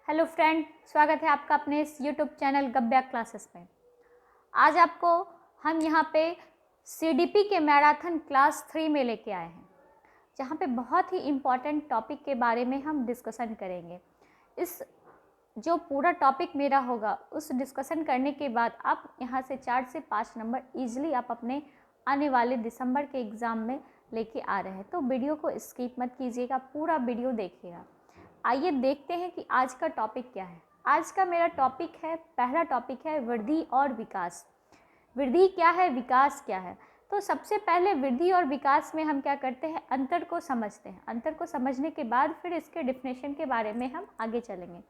Hello friend, स्वागत है आपका अपने इस यूट्यूब चैनल गब्या क्लासेस में। आज आपको हम यहाँ पे सीडीपी के मैराथन क्लास 3 में लेके आए हैं, जहाँ पे बहुत ही इम्पॉर्टेंट टॉपिक के बारे में हम डिस्कशन करेंगे। इस जो पूरा टॉपिक मेरा होगा उस डिस्कशन करने के बाद आप यहाँ से 4 से 5 नंबर ईजिली आप अपने आने वाले दिसंबर के एग्ज़ाम में लेके आ रहे हैं। तो वीडियो को स्किप मत कीजिएगा, पूरा वीडियो देखिएगा। आइए देखते हैं कि आज का टॉपिक क्या है। आज का मेरा टॉपिक है, पहला टॉपिक है वृद्धि और विकास। वृद्धि क्या है, विकास क्या है। तो सबसे पहले वृद्धि और विकास में हम क्या करते हैं, अंतर को समझते हैं। अंतर को समझने के बाद फिर इसके डिफिनेशन के बारे में हम आगे चलेंगे।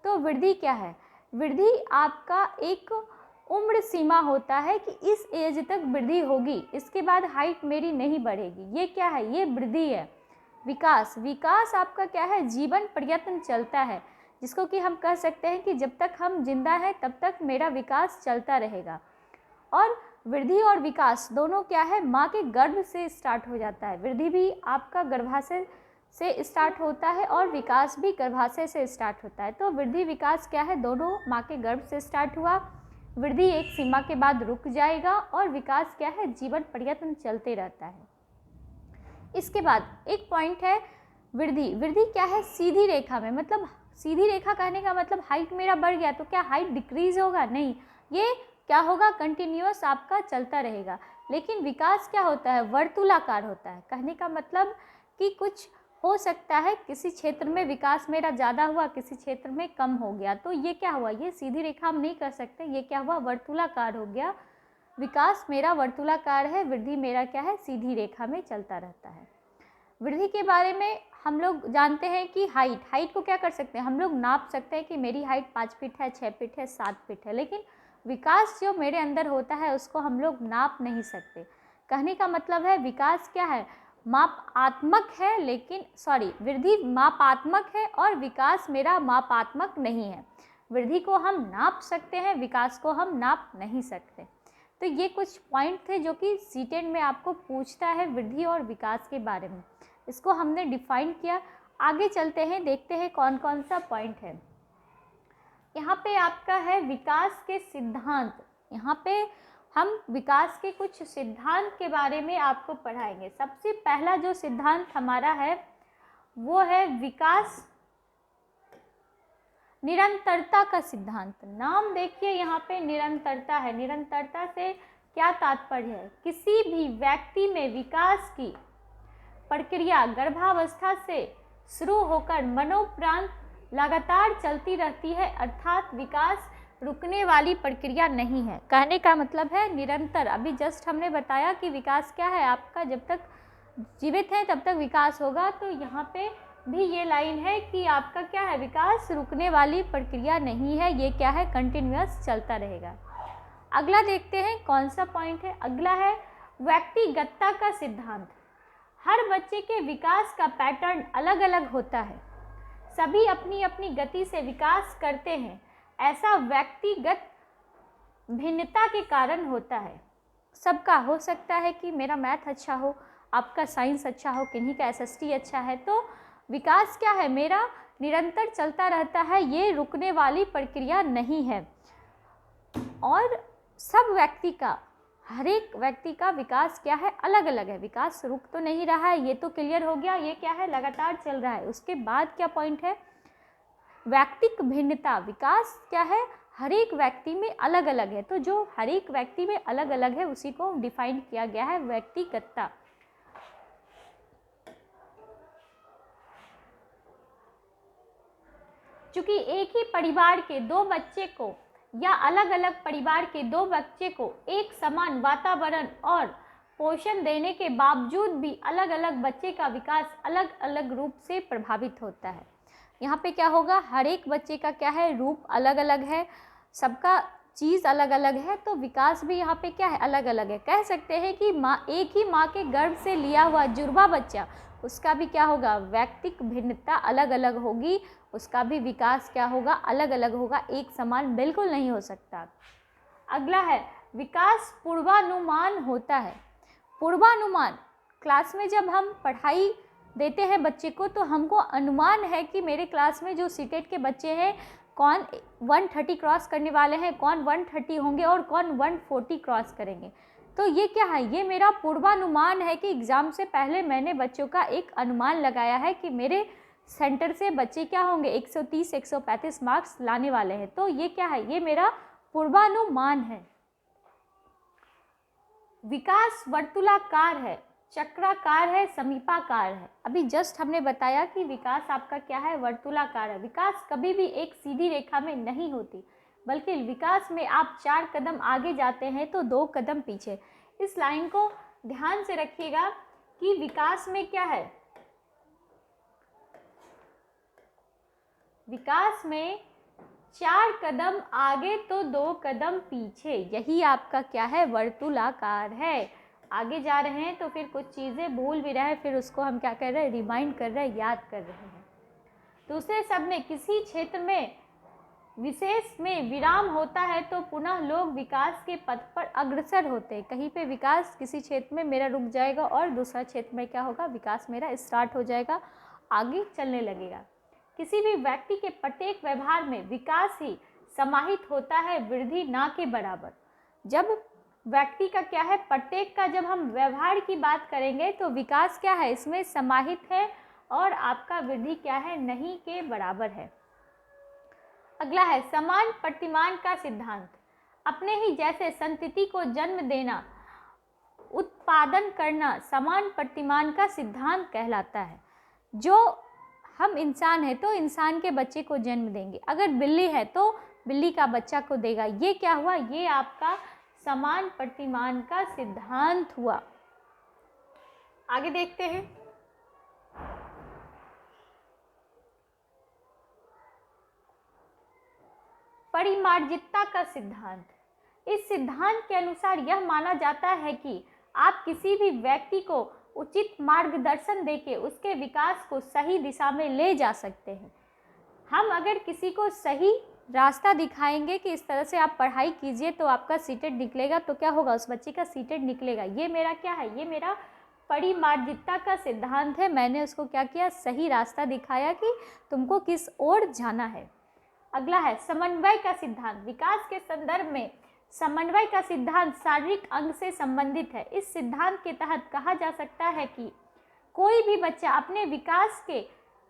तो वृद्धि क्या है, वृद्धि आपका एक उम्र सीमा होता है कि इस एज तक वृद्धि होगी, इसके बाद हाइट मेरी नहीं बढ़ेगी। ये क्या है, ये वृद्धि है। विकास, विकास आपका क्या है, जीवन प्रयत्न चलता है, जिसको कि हम कह सकते हैं कि जब तक हम जिंदा हैं तब तक मेरा विकास चलता रहेगा। और वृद्धि और विकास दोनों क्या है, माँ के गर्भ से स्टार्ट हो जाता है। वृद्धि भी आपका गर्भाशय से स्टार्ट होता है और विकास भी गर्भाशय से स्टार्ट होता है। तो वृद्धि विकास क्या है, दोनों माँ के गर्भ से स्टार्ट हुआ। वृद्धि एक सीमा के बाद रुक जाएगा और विकास क्या है, जीवन प्रयत्न चलते रहता है। इसके बाद एक पॉइंट है वृद्धि। वृद्धि क्या है, सीधी रेखा में, मतलब सीधी रेखा कहने का मतलब हाइट मेरा बढ़ गया तो क्या हाइट डिक्रीज होगा, नहीं, ये क्या होगा, कंटिन्यूअस आपका चलता रहेगा। लेकिन विकास क्या होता है, वर्तुलाकार होता है। कहने का मतलब कि कुछ हो सकता है किसी क्षेत्र में विकास मेरा ज़्यादा हुआ, किसी क्षेत्र में कम हो गया, तो ये क्या हुआ, ये सीधी रेखा हम नहीं कर सकते, ये क्या हुआ, वर्तुलाकार हो गया। विकास मेरा वर्तुलाकार है, वृद्धि मेरा क्या है, सीधी रेखा में चलता रहता है। वृद्धि के बारे में हम लोग जानते हैं कि हाइट को क्या कर सकते हैं, हम लोग नाप सकते हैं कि मेरी हाइट 5 फीट है, 6 फीट है, 7 फीट है। लेकिन विकास जो मेरे अंदर होता है उसको हम लोग नाप नहीं सकते। कहने का मतलब है विकास क्या है, मापात्मक है, लेकिन वृद्धि मापात्मक है और विकास मेरा मापात्मक नहीं है। वृद्धि को हम नाप सकते हैं, विकास को हम नाप नहीं सकते। तो ये कुछ पॉइंट थे जो कि सीटेट में आपको पूछता है वृद्धि और विकास के बारे में। इसको हमने डिफाइन किया। आगे चलते हैं, देखते हैं कौन कौन सा पॉइंट है। यहाँ पे आपका है विकास के सिद्धांत। यहाँ पे हम विकास के कुछ सिद्धांत के बारे में आपको पढ़ाएंगे। सबसे पहला जो सिद्धांत हमारा है वो है विकास निरंतरता का सिद्धांत। नाम देखिए, यहाँ पे निरंतरता है। निरंतरता से क्या तात्पर्य है, किसी भी व्यक्ति में विकास की प्रक्रिया गर्भावस्था से शुरू होकर मनोप्रांत लगातार चलती रहती है, अर्थात विकास रुकने वाली प्रक्रिया नहीं है। कहने का मतलब है निरंतर। अभी जस्ट हमने बताया कि विकास क्या है, आपका जब तक जीवित है तब तक विकास होगा। तो यहाँ पे भी ये लाइन है कि आपका क्या है, विकास रुकने वाली प्रक्रिया नहीं है, ये क्या है, कंटिन्यूअस चलता रहेगा। अगला देखते हैं कौन सा पॉइंट है। अगला है व्यक्तिगतता का सिद्धांत। हर बच्चे के विकास का पैटर्न अलग अलग होता है, सभी अपनी अपनी गति से विकास करते हैं। ऐसा व्यक्तिगत भिन्नता के कारण होता है। सबका हो सकता है कि मेरा मैथ अच्छा हो, आपका साइंस अच्छा हो, किन्हीं का एसएसटी अच्छा है। तो विकास क्या है, मेरा निरंतर चलता रहता है, ये रुकने वाली प्रक्रिया नहीं है। और सब व्यक्ति का, हर एक व्यक्ति का विकास क्या है, अलग अलग है। विकास रुक तो नहीं रहा है, ये तो क्लियर हो गया, ये क्या है, लगातार चल रहा है। उसके बाद क्या पॉइंट है, व्यक्तिक भिन्नता। विकास क्या है, हर एक व्यक्ति में अलग अलग है। तो जो हर एक व्यक्ति में अलग अलग है उसी को डिफाइन किया गया है व्यक्तिगतता। चूंकि एक ही परिवार के दो बच्चे को या अलग अलग परिवार के दो बच्चे को एक समान वातावरण और पोषण देने के बावजूद भी अलग अलग बच्चे का विकास अलग अलग रूप से प्रभावित होता है। यहाँ पे क्या होगा, हर एक बच्चे का क्या है, रूप अलग अलग है, सबका चीज़ अलग अलग है, तो विकास भी यहाँ पे क्या है, अलग अलग है। कह सकते हैं कि एक ही माँ के गर्भ से लिया हुआ जुड़वा बच्चा, उसका भी क्या होगा, व्यक्तिक भिन्नता अलग अलग होगी, उसका भी विकास क्या होगा, अलग अलग होगा, एक समान बिल्कुल नहीं हो सकता। अगला है विकास पूर्वानुमान होता है। पूर्वानुमान, क्लास में जब हम पढ़ाई देते हैं बच्चे को तो हमको अनुमान है कि मेरे क्लास में जो सीटेट के बच्चे हैं कौन 130 क्रॉस करने वाले हैं, कौन 130 होंगे और कौन 140 क्रॉस करेंगे। तो ये क्या है, ये मेरा पूर्वानुमान है कि एग्ज़ाम से पहले मैंने बच्चों का एक अनुमान लगाया है कि मेरे सेंटर से बच्चे क्या होंगे 130-135 मार्क्स लाने वाले हैं। तो ये क्या है, ये मेरा पूर्वानुमान है। विकास वर्तुलाकार है, चक्राकार है, समीपाकार है। अभी जस्ट हमने बताया कि विकास आपका क्या है, वर्तुलाकार है। विकास कभी भी एक सीधी रेखा में नहीं होती, बल्कि विकास में आप 4 कदम आगे जाते हैं तो 2 कदम पीछे। इस लाइन को ध्यान से रखिएगा कि विकास में क्या है, विकास में 4 कदम आगे तो 2 कदम पीछे, यही आपका क्या है, वर्तुलाकार है। आगे जा रहे हैं तो फिर कुछ चीज़ें भूल भी रहे हैं, फिर उसको हम क्या कर रहे हैं, रिमाइंड कर रहे हैं, याद कर रहे हैं। दूसरे शब्द में किसी क्षेत्र में विशेष में विराम होता है तो पुनः लोग विकास के पथ पर अग्रसर होते हैं। कहीं पे विकास किसी क्षेत्र में मेरा रुक जाएगा और दूसरा क्षेत्र में क्या होगा, विकास मेरा स्टार्ट हो जाएगा, आगे चलने लगेगा। किसी भी व्यक्ति के प्रत्येक व्यवहार में विकास ही समाहित होता है, वृद्धि ना के बराबर। जब व्यक्ति का क्या है, प्रत्येक का जब हम व्यवहार की बात करेंगे तो विकास क्या है, इसमें समाहित है और आपका वृद्धि क्या है, नहीं के बराबर है। अगला है समान प्रतिमान का सिद्धांत। अपने ही जैसे संतति को जन्म देना, उत्पादन करना समान प्रतिमान का सिद्धांत कहलाता है। जो हम इंसान है तो इंसान के बच्चे को जन्म देंगे, अगर बिल्ली है तो बिल्ली का बच्चा को देगा। ये क्या हुआ, ये आपका समान प्रतिमान का सिद्धांत हुआ। आगे देखते हैं। परिमार्जितता का सिद्धांत। इस सिद्धांत के अनुसार यह माना जाता है कि आप किसी भी व्यक्ति को उचित मार्गदर्शन देके उसके विकास को सही दिशा में ले जा सकते हैं। हम अगर किसी को सही रास्ता दिखाएंगे कि इस तरह से आप पढ़ाई कीजिए तो आपका सीटेट निकलेगा, तो क्या होगा, उस बच्चे का सीटेट निकलेगा। ये मेरा क्या है, ये मेरा परिमार्जितता का सिद्धांत है। मैंने उसको क्या किया, सही रास्ता दिखाया कि तुमको किस ओर जाना है। अगला है समन्वय का सिद्धांत। विकास के संदर्भ में समन्वय का सिद्धांत शारीरिक अंग से संबंधित है। इस सिद्धांत के तहत कहा जा सकता है कि कोई भी बच्चा अपने विकास के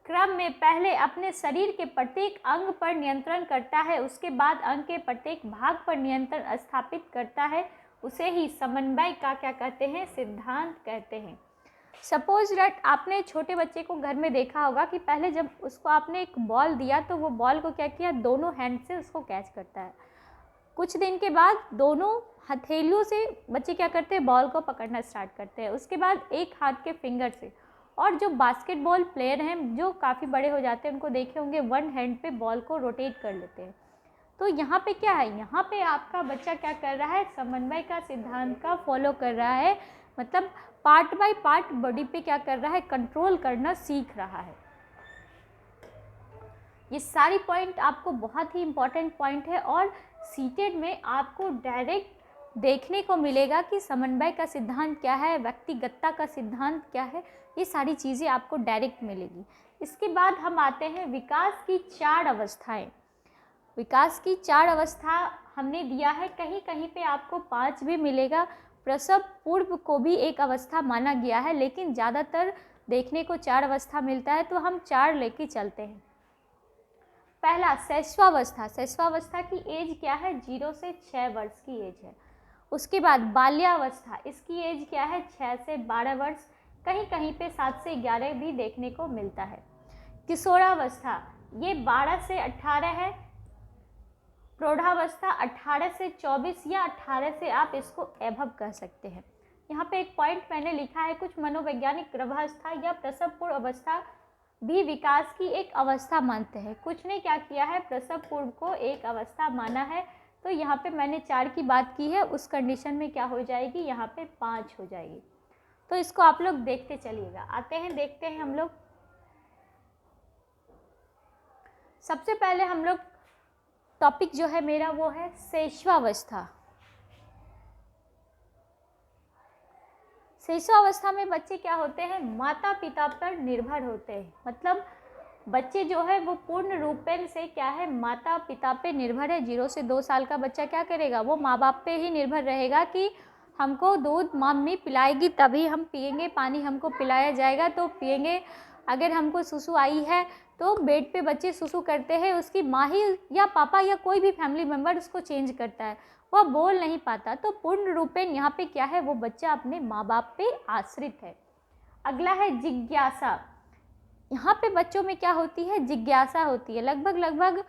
क्रम में पहले अपने शरीर के प्रत्येक अंग पर नियंत्रण करता है, उसके बाद अंग के प्रत्येक भाग पर नियंत्रण स्थापित करता है, उसे ही समन्वय का क्या कहते हैं, सिद्धांत कहते हैं। सपोज दैट आपने छोटे बच्चे को घर में देखा होगा कि पहले जब उसको आपने एक बॉल दिया तो वो बॉल को क्या किया, दोनों हैंड से उसको कैच करता है। कुछ दिन के बाद दोनों हथेलियों से बच्चे क्या करते हैं, बॉल को पकड़ना स्टार्ट करते हैं, उसके बाद एक हाथ के फिंगर से। और जो बास्केटबॉल प्लेयर हैं जो काफ़ी बड़े हो जाते हैं, उनको देखे होंगे वन हैंड पे बॉल को रोटेट कर लेते हैं। तो यहाँ पे क्या है, यहाँ पे आपका बच्चा क्या कर रहा है, समन्वय का सिद्धांत का फॉलो कर रहा है, मतलब पार्ट बाय पार्ट बॉडी पे क्या कर रहा है, कंट्रोल करना सीख रहा है। ये सारी पॉइंट आपको बहुत ही इम्पॉर्टेंट पॉइंट है और सीटेड में आपको डायरेक्ट देखने को मिलेगा कि समन्वय का सिद्धांत क्या है, व्यक्तिगतता का सिद्धांत क्या है, ये सारी चीज़ें आपको डायरेक्ट मिलेगी। इसके बाद हम आते हैं विकास की 4 अवस्थाएं। विकास की 4 अवस्था हमने दिया है, कहीं कहीं पे आपको 5 भी मिलेगा। प्रसव पूर्व को भी एक अवस्था माना गया है, लेकिन ज़्यादातर देखने को 4 अवस्था मिलता है, तो हम 4 लेके चलते हैं। पहला शैशवावस्था। शैशवावस्था की एज क्या है, 0 से 6 वर्ष की एज है। उसके बाद बाल्यावस्था, इसकी एज क्या है, 6 से 12 वर्ष, कहीं कहीं पे 7 से 11 भी देखने को मिलता है। किशोरावस्था ये 12 से 18 है। प्रौढ़ावस्था 18 से 24 या 18 से आप इसको एभव कह सकते हैं। यहाँ पे एक पॉइंट मैंने लिखा है, कुछ मनोवैज्ञानिक गर्भावस्था या प्रसव पूर्व अवस्था भी विकास की एक अवस्था मानते हैं। कुछ ने क्या किया है, प्रसव पूर्व को एक अवस्था माना है। तो यहाँ पे मैंने 4 की बात की है, उस कंडीशन में क्या हो जाएगी, यहाँ पे 5 हो जाएगी। तो इसको आप लोग देखते चलिएगा। आते हैं, देखते हैं हम लोग। सबसे पहले हम लोग टॉपिक जो है मेरा वो है शैशवावस्था। शिशुअवस्था में बच्चे क्या होते हैं, माता पिता पर निर्भर होते हैं। मतलब बच्चे जो है वो पूर्ण रूपेण से क्या है, माता पिता पे निर्भर है। 0 से 2 साल का बच्चा क्या करेगा, वो माँ बाप पे ही निर्भर रहेगा कि हमको दूध मम्मी पिलाएगी तभी हम पिएंगे, पानी हमको पिलाया जाएगा तो पिएंगे। अगर हमको सुसु आई है तो बेड पे बच्चे सुसु करते हैं, उसकी माँ ही या पापा या कोई भी फैमिली मेम्बर उसको चेंज करता है, वह बोल नहीं पाता। तो पूर्ण रूपेण यहाँ पे क्या है, वो बच्चा अपने माँ बाप पे आश्रित है। अगला है जिज्ञासा। यहाँ पे बच्चों में क्या होती है, जिज्ञासा होती है। लगभग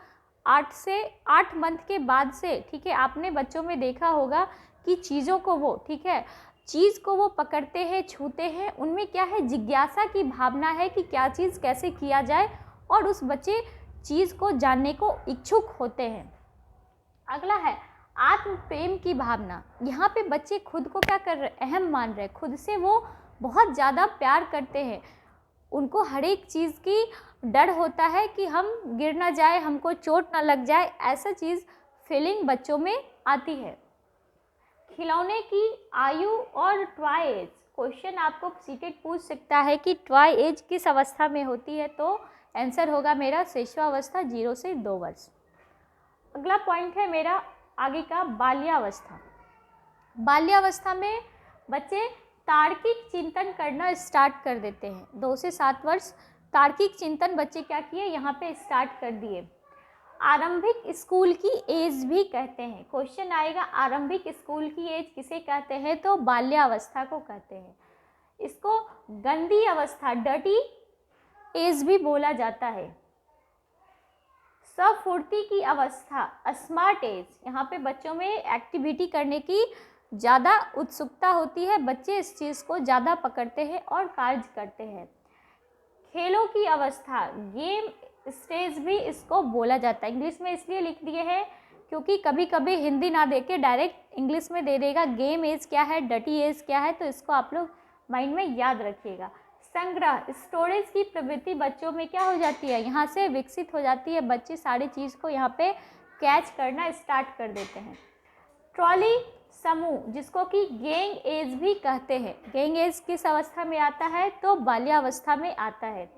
8 मंथ के बाद से, ठीक है, आपने बच्चों में देखा होगा कि चीज़ों को वो, ठीक है, चीज़ को वो पकड़ते हैं, छूते हैं, उनमें क्या है, जिज्ञासा की भावना है कि क्या चीज़ कैसे किया जाए, और उस बच्चे चीज़ को जानने को इच्छुक होते हैं। अगला है आत्म प्रेम की भावना। यहाँ पे बच्चे खुद को क्या कर रहे, अहम मान रहे, खुद से वो बहुत ज़्यादा प्यार करते हैं। उनको हर एक चीज़ की डर होता है कि हम गिर ना जाए, हमको चोट ना लग जाए, ऐसा चीज़ फीलिंग बच्चों में आती है। खिलौने की आयु और टॉय एज। क्वेश्चन आपको सीटेट पूछ सकता है कि टॉय एज किस अवस्था में होती है, तो आंसर होगा मेरा शिशुअवस्था 0 से 2 वर्ष। अगला पॉइंट है मेरा आगे का, बाल्यावस्था। बाल्यावस्था में बच्चे तार्किक चिंतन करना स्टार्ट कर देते हैं। 2 से 7 वर्ष तार्किक चिंतन बच्चे क्या किए, यहाँ पे स्टार्ट कर दिए। आरंभिक स्कूल की एज भी कहते हैं। क्वेश्चन आएगा आरंभिक स्कूल की एज किसे कहते हैं, तो बाल्यावस्था को कहते हैं। इसको गंदी अवस्था, डर्टी एज भी बोला जाता है। स्फूर्ति की अवस्था, स्मार्ट एज। यहाँ पे बच्चों में एक्टिविटी करने की ज़्यादा उत्सुकता होती है, बच्चे इस चीज़ को ज़्यादा पकड़ते हैं और कार्य करते हैं। खेलों की अवस्था, गेम स्टेज भी इसको बोला जाता है। इंग्लिश में इसलिए लिख दिए हैं क्योंकि कभी कभी हिंदी ना देके डायरेक्ट इंग्लिश में दे देगा गेम एज क्या है, डर्टी एज क्या है, तो इसको आप लोग माइंड में याद रखिएगा। संग्रह, स्टोरेज की प्रवृत्ति बच्चों में क्या हो जाती है, यहाँ से विकसित हो जाती है। बच्चे सारी चीज़ को यहाँ पे कैच करना स्टार्ट कर देते हैं। ट्रॉली समूह, जिसको कि गैंग एज भी कहते हैं। गैंग एज किस अवस्था में आता है, तो बाल्यावस्था में आता है।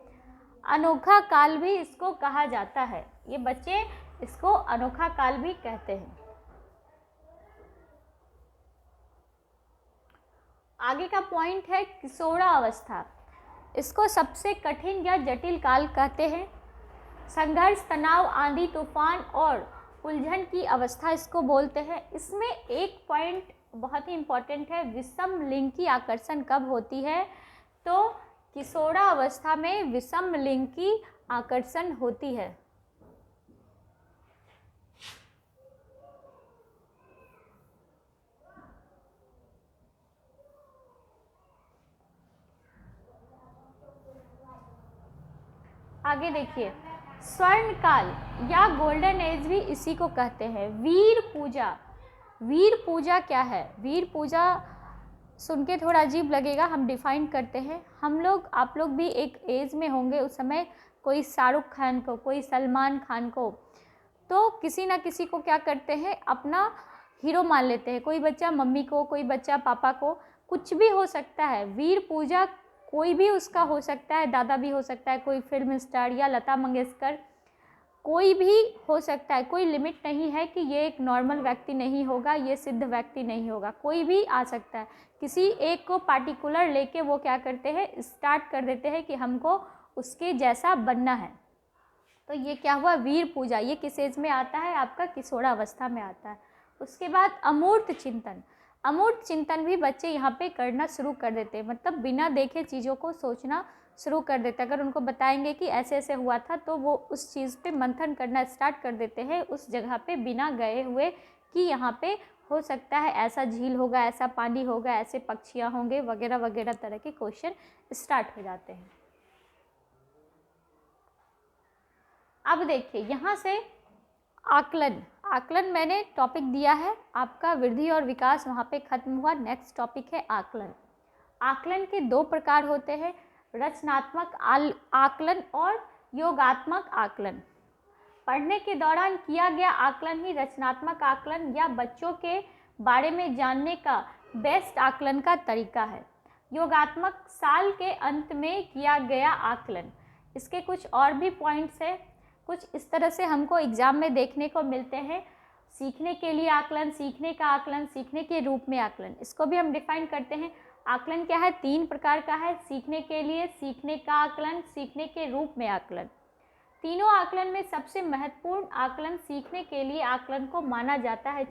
अनोखा काल भी इसको कहा जाता है। ये बच्चे इसको अनोखा काल भी कहते हैं। आगे का पॉइंट है किशोरावस्था। इसको सबसे कठिन या जटिल काल कहते हैं। संघर्ष, तनाव, आंधी तूफान और उलझन की अवस्था इसको बोलते हैं। इसमें एक पॉइंट बहुत ही इम्पोर्टेंट है, विषम लिंग की आकर्षण कब होती है, तो किशोरावस्था में विषम लिंग की आकर्षण होती है। आगे देखिए, स्वर्ण काल या गोल्डन एज भी इसी को कहते हैं। वीर पूजा। वीर पूजा क्या है, वीर पूजा सुन के थोड़ा अजीब लगेगा, हम डिफाइन करते हैं। हम लोग, आप लोग भी एक एज में होंगे उस समय, कोई शाहरुख खान को, कोई सलमान खान को, तो किसी ना किसी को क्या करते हैं, अपना हीरो मान लेते हैं। कोई बच्चा मम्मी को, कोई बच्चा पापा को, कुछ भी हो सकता है। वीर पूजा कोई भी उसका हो सकता है, दादा भी हो सकता है, कोई फिल्म स्टार या लता मंगेशकर, कोई भी हो सकता है। कोई लिमिट नहीं है कि ये एक नॉर्मल व्यक्ति नहीं होगा, ये सिद्ध व्यक्ति नहीं होगा, कोई भी आ सकता है। किसी एक को पार्टिकुलर लेके वो क्या करते हैं, स्टार्ट कर देते हैं कि हमको उसके जैसा बनना है। तो ये क्या हुआ, वीर पूजा। ये किस एज में आता है, आपका किशोरावस्था में आता है। उसके बाद अमूर्त चिंतन। अमूर्त चिंतन भी बच्चे यहाँ पे करना शुरू कर देते हैं, मतलब बिना देखे चीज़ों को सोचना शुरू कर देते हैं। अगर उनको बताएंगे कि ऐसे ऐसे हुआ था तो वो उस चीज़ पे मंथन करना स्टार्ट कर देते हैं, उस जगह पे बिना गए हुए कि यहाँ पे हो सकता है ऐसा झील होगा, ऐसा पानी होगा, ऐसे पक्षियाँ होंगे, वगैरह वगैरह तरह के क्वेश्चन स्टार्ट हो जाते हैं। अब देखिए यहाँ से आकलन। आकलन मैंने टॉपिक दिया है आपका, वृद्धि और विकास वहाँ पे ख़त्म हुआ। नेक्स्ट टॉपिक है आकलन। आकलन के 2 प्रकार होते हैं, रचनात्मक आकलन और योगात्मक आकलन। पढ़ने के दौरान किया गया आकलन ही रचनात्मक आकलन या बच्चों के बारे में जानने का बेस्ट आकलन का तरीका है। योगात्मक साल के अंत में किया गया आकलन। इसके कुछ और भी पॉइंट्स हैं, कुछ इस तरह से हमको एग्जाम में देखने को मिलते हैं। सीखने के लिए आकलन, सीखने का आकलन, सीखने के रूप में आकलन, इसको भी हम डिफाइन करते हैं। आकलन क्या है? 3 प्रकार का है, सीखने के लिए, सीखने का आकलन, सीखने के रूप में आकलन। तीनों आकलन में सबसे महत्वपूर्ण आकलन सीखने के लिए आकलन को माना जाता है,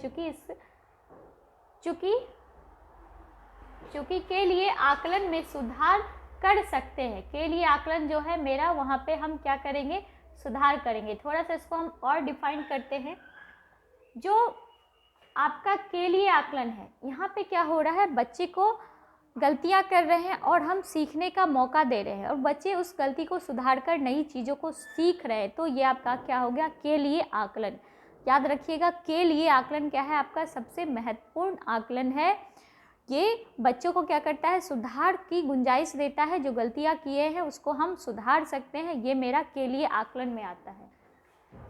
चूँकि के लिए आकलन में सुधार कर सकते हैं। के लिए आकलन जो है मेरा, वहाँ पे हम क्या करेंगे? सुधार करेंगे। थोड़ा सा इसको हम और डिफाइन करते हैं। जो आपका के लिए आकलन है, यहाँ पे क्या हो रहा है? बच्चे को गलतियाँ कर रहे हैं और हम सीखने का मौका दे रहे हैं और बच्चे उस गलती को सुधार कर नई चीज़ों को सीख रहे हैं, तो ये आपका क्या हो गया? के लिए आकलन। याद रखिएगा, के लिए आकलन क्या है? आपका सबसे महत्वपूर्ण आकलन है। ये बच्चों को क्या करता है? सुधार की गुंजाइश देता है। जो गलतियाँ किए हैं उसको हम सुधार सकते हैं, ये मेरा के लिए आकलन में आता है।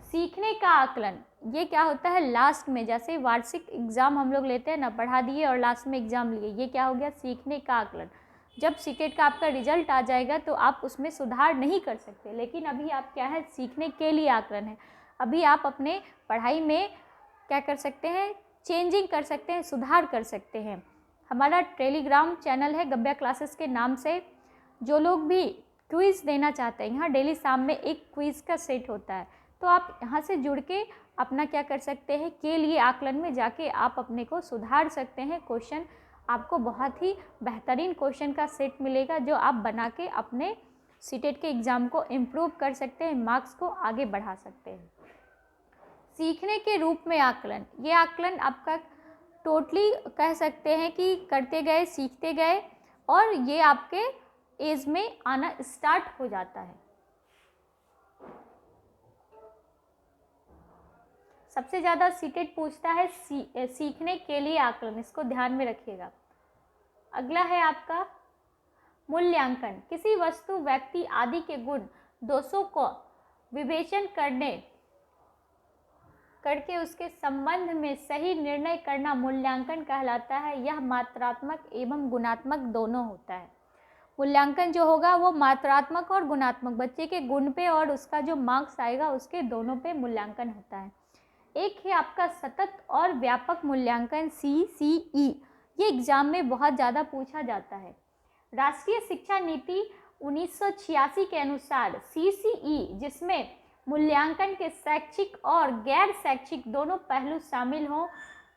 सीखने का आकलन, ये क्या होता है? लास्ट में, जैसे वार्षिक एग्ज़ाम हम लोग लेते हैं ना, पढ़ा दिए और लास्ट में एग्ज़ाम लिए, ये क्या हो गया? सीखने का आकलन। जब सीटेट का आपका रिजल्ट आ जाएगा तो आप उसमें सुधार नहीं कर सकते, लेकिन अभी आप क्या है? सीखने के लिए आकलन है। अभी आप अपने पढ़ाई में क्या कर सकते हैं? चेंजिंग कर सकते हैं, सुधार कर सकते हैं। हमारा टेलीग्राम चैनल है गब्या क्लासेस के नाम से। जो लोग भी क्विज़ देना चाहते हैं, यहाँ डेली शाम में एक क्विज़ का सेट होता है, तो आप यहाँ से जुड़ के अपना क्या कर सकते हैं? के लिए आकलन में जाके आप अपने को सुधार सकते हैं। क्वेश्चन आपको बहुत ही बेहतरीन क्वेश्चन का सेट मिलेगा, जो आप बना के अपने सीटेट के एग्ज़ाम को इम्प्रूव कर सकते हैं, मार्क्स को आगे बढ़ा सकते हैं। सीखने के रूप में आकलन, ये आकलन आपका टोटली कह सकते हैं कि करते गए, सीखते गए, और ये आपके एज में आना स्टार्ट हो जाता है। सबसे ज़्यादा सीटेट पूछता है सीखने के लिए आकलन, इसको ध्यान में रखिएगा। अगला है आपका मूल्यांकन। किसी वस्तु, व्यक्ति आदि के गुण दोषों को विवेचन करके उसके संबंध में सही निर्णय करना मूल्यांकन कहलाता है। यह मात्रात्मक एवं गुणात्मक दोनों होता है। मूल्यांकन जो होगा वो मात्रात्मक और गुणात्मक, बच्चे के गुण पे और उसका जो मार्क्स आएगा उसके दोनों पे मूल्यांकन होता है। एक है आपका सतत और व्यापक मूल्यांकन, CCE। ये एग्ज़ाम में बहुत ज़्यादा पूछा जाता है। राष्ट्रीय शिक्षा नीति 1986 के अनुसार CCE, जिसमें मूल्यांकन के शैक्षिक और गैर शैक्षिक दोनों पहलू शामिल हों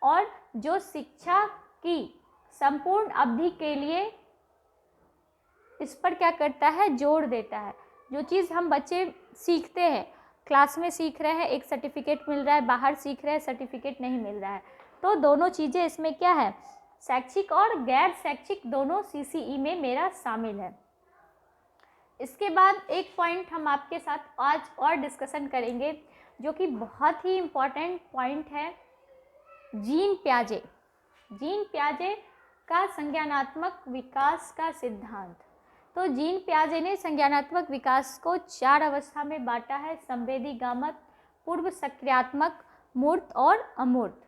और जो शिक्षा की संपूर्ण अवधि के लिए इस पर क्या करता है? जोर देता है। जो चीज़ हम बच्चे सीखते हैं, क्लास में सीख रहे हैं, एक सर्टिफिकेट मिल रहा है, बाहर सीख रहे हैं, सर्टिफिकेट नहीं मिल रहा है, तो दोनों चीज़ें इसमें क्या है? शैक्षिक और गैर शैक्षिक दोनों CCE में मेरा शामिल है। इसके बाद एक पॉइंट हम आपके साथ आज और डिस्कशन करेंगे, जो कि बहुत ही इम्पॉर्टेंट पॉइंट है, जीन पियाजे। जीन पियाजे का संज्ञानात्मक विकास का सिद्धांत। तो जीन पियाजे ने संज्ञानात्मक विकास को 4 अवस्था में बांटा है: संवेदीगामक, पूर्व सक्रियात्मक, मूर्त और अमूर्त।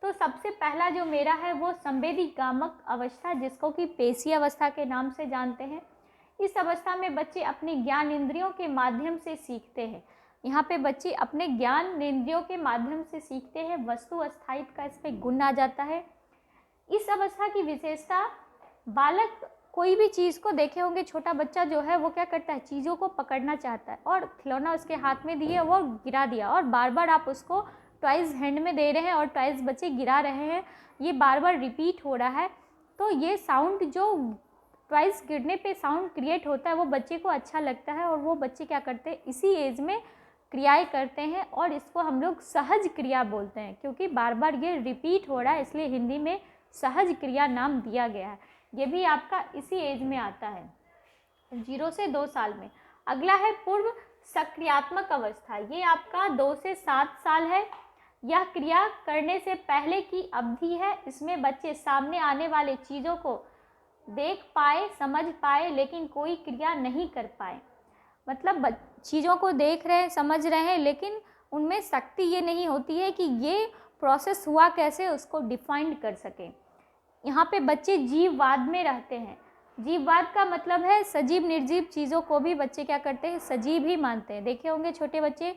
तो सबसे पहला जो मेरा है वो संवेदीगामक अवस्था, जिसको कि पेशी अवस्था के नाम से जानते हैं। इस अवस्था में बच्चे अपने ज्ञान इंद्रियों के माध्यम से सीखते हैं। यहाँ पे बच्चे अपने ज्ञान इंद्रियों के माध्यम से सीखते हैं। वस्तु स्थायित्व का इस पर गुण आ जाता है। इस अवस्था की विशेषता, बालक कोई भी चीज़ को देखे होंगे, छोटा बच्चा जो है वो क्या करता है? चीज़ों को पकड़ना चाहता है, और खिलौना उसके हाथ में दिए वो गिरा दिया, और बार बार आप उसको ट्वाइस हैंड में दे रहे हैं और ट्वाइस बच्चे गिरा रहे हैं, ये बार बार रिपीट हो रहा है। तो ये साउंड जो ट्वाइस गिरने पे साउंड क्रिएट होता है वो बच्चे को अच्छा लगता है, और वो बच्चे क्या करते हैं? इसी एज में क्रियाएं करते हैं, और इसको हम लोग सहज क्रिया बोलते हैं, क्योंकि बार बार ये रिपीट हो रहा है, इसलिए हिंदी में सहज क्रिया नाम दिया गया है। ये भी आपका इसी एज में आता है, 0 से 2 साल में। अगला है पूर्व सक्रियात्मक अवस्था। ये आपका 2 से 7 साल है। यह क्रिया करने से पहले की अवधि है। इसमें बच्चे सामने आने वाले चीज़ों को देख पाए, समझ पाए, लेकिन कोई क्रिया नहीं कर पाए। मतलब चीज़ों को देख रहे हैं, समझ रहे हैं, लेकिन उनमें शक्ति ये नहीं होती है कि ये प्रोसेस हुआ कैसे, उसको डिफाइन कर सकें। यहाँ पे बच्चे जीववाद में रहते हैं। जीववाद का मतलब है सजीव निर्जीव चीज़ों को भी बच्चे क्या करते हैं, सजीव ही मानते हैं। देखे होंगे छोटे बच्चे,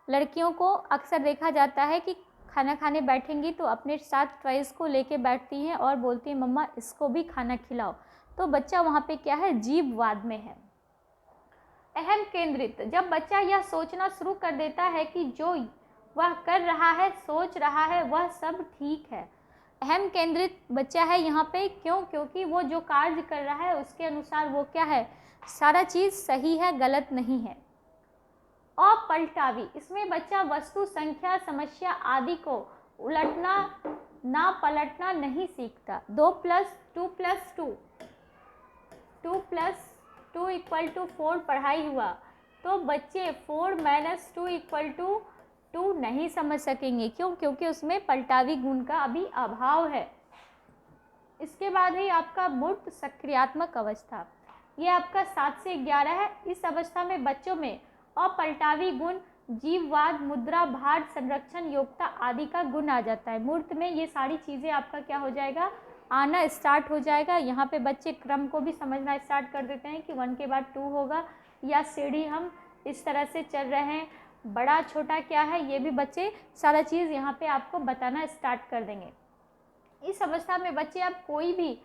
लड़कियों को अक्सर देखा जाता है कि खाना खाने बैठेंगी तो अपने साथ टॉयज़ को लेके बैठती हैं और बोलती हैं मम्मा इसको भी खाना खिलाओ। तो बच्चा वहाँ पे क्या है, जीववाद में है। अहम केंद्रित, जब बच्चा यह सोचना शुरू कर देता है कि जो वह कर रहा है, सोच रहा है, वह सब ठीक है। अहम केंद्रित बच्चा है यहाँ पे, क्यों? क्योंकि वो जो कार्य कर रहा है उसके अनुसार वो क्या है, सारा चीज़ सही है, गलत नहीं है। अपलटावी, इसमें बच्चा वस्तु, संख्या, समस्या आदि को उलटना ना पलटना नहीं सीखता। 2 + 2 + 2 2 + 2 = 4 पढ़ाई हुआ, तो बच्चे 4 - 2 = 2 नहीं समझ सकेंगे। क्यों? क्योंकि उसमें पलटावी गुण का अभी अभाव है। इसके बाद ही आपका मूर्त सक्रियात्मक अवस्था, ये आपका 7 से 11 है। इस अवस्था में बच्चों में अपलटावी गुण, जीववाद, मुद्रा, भार, संरक्षण, योग्यता आदि का गुण आ जाता है। मूर्त में ये सारी चीज़ें आपका क्या हो जाएगा, आना स्टार्ट हो जाएगा। यहाँ पे बच्चे क्रम को भी समझना स्टार्ट कर देते हैं कि 1 के बाद 2 होगा, या सीढ़ी हम इस तरह से चल रहे हैं, बड़ा छोटा क्या है, ये भी बच्चे सारा चीज़ यहाँ पे आपको बताना स्टार्ट कर देंगे। इस अवस्था में बच्चे अब कोई भी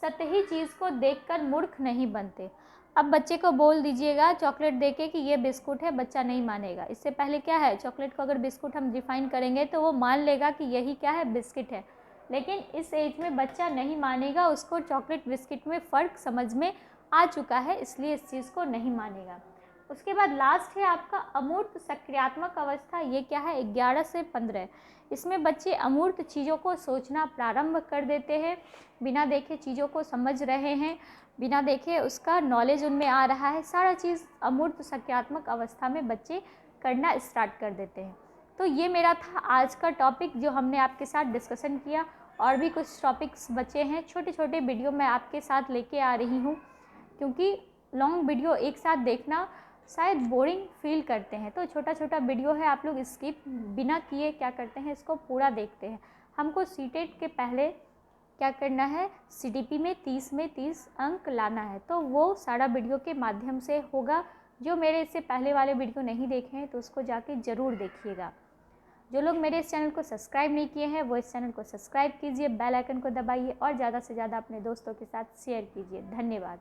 सतही चीज़ को देखकर मूर्ख नहीं बनते। अब बच्चे को बोल दीजिएगा चॉकलेट देके कि ये बिस्कुट है, बच्चा नहीं मानेगा। इससे पहले क्या है, चॉकलेट को अगर बिस्कुट हम डिफाइन करेंगे तो वो मान लेगा कि यही क्या है, बिस्किट है। लेकिन इस एज में बच्चा नहीं मानेगा, उसको चॉकलेट बिस्किट में फ़र्क समझ में आ चुका है, इसलिए इस चीज़ को नहीं मानेगा। उसके बाद लास्ट है आपका अमूर्त सक्रियात्मक अवस्था, ये क्या है, 11 से 15। इसमें बच्चे अमूर्त चीज़ों को सोचना प्रारंभ कर देते हैं, बिना देखे चीज़ों को समझ रहे हैं, बिना देखे उसका नॉलेज उनमें आ रहा है। सारा चीज़ अमूर्त सक्रियात्मक अवस्था में बच्चे करना स्टार्ट कर देते हैं। तो ये मेरा था आज का टॉपिक जो हमने आपके साथ डिस्कशन किया। और भी कुछ टॉपिक्स बचे हैं, छोटे छोटे वीडियो मैं आपके साथ लेके आ रही हूँ, क्योंकि लॉन्ग वीडियो एक साथ देखना शायद बोरिंग फील करते हैं। तो छोटा छोटा वीडियो है, आप लोग स्किप बिना किए क्या करते हैं, इसको पूरा देखते हैं। हमको सीटेट के पहले क्या करना है, सीडीपी में 30 में 30 अंक लाना है, तो वो सारा वीडियो के माध्यम से होगा। जो मेरे इससे पहले वाले वीडियो नहीं देखे हैं तो उसको जाके ज़रूर देखिएगा। जो लोग मेरे इस चैनल को सब्सक्राइब नहीं किए हैं वो इस चैनल को सब्सक्राइब कीजिए, बेल आइकन को दबाइए और ज़्यादा से ज़्यादा अपने दोस्तों के साथ शेयर कीजिए। धन्यवाद।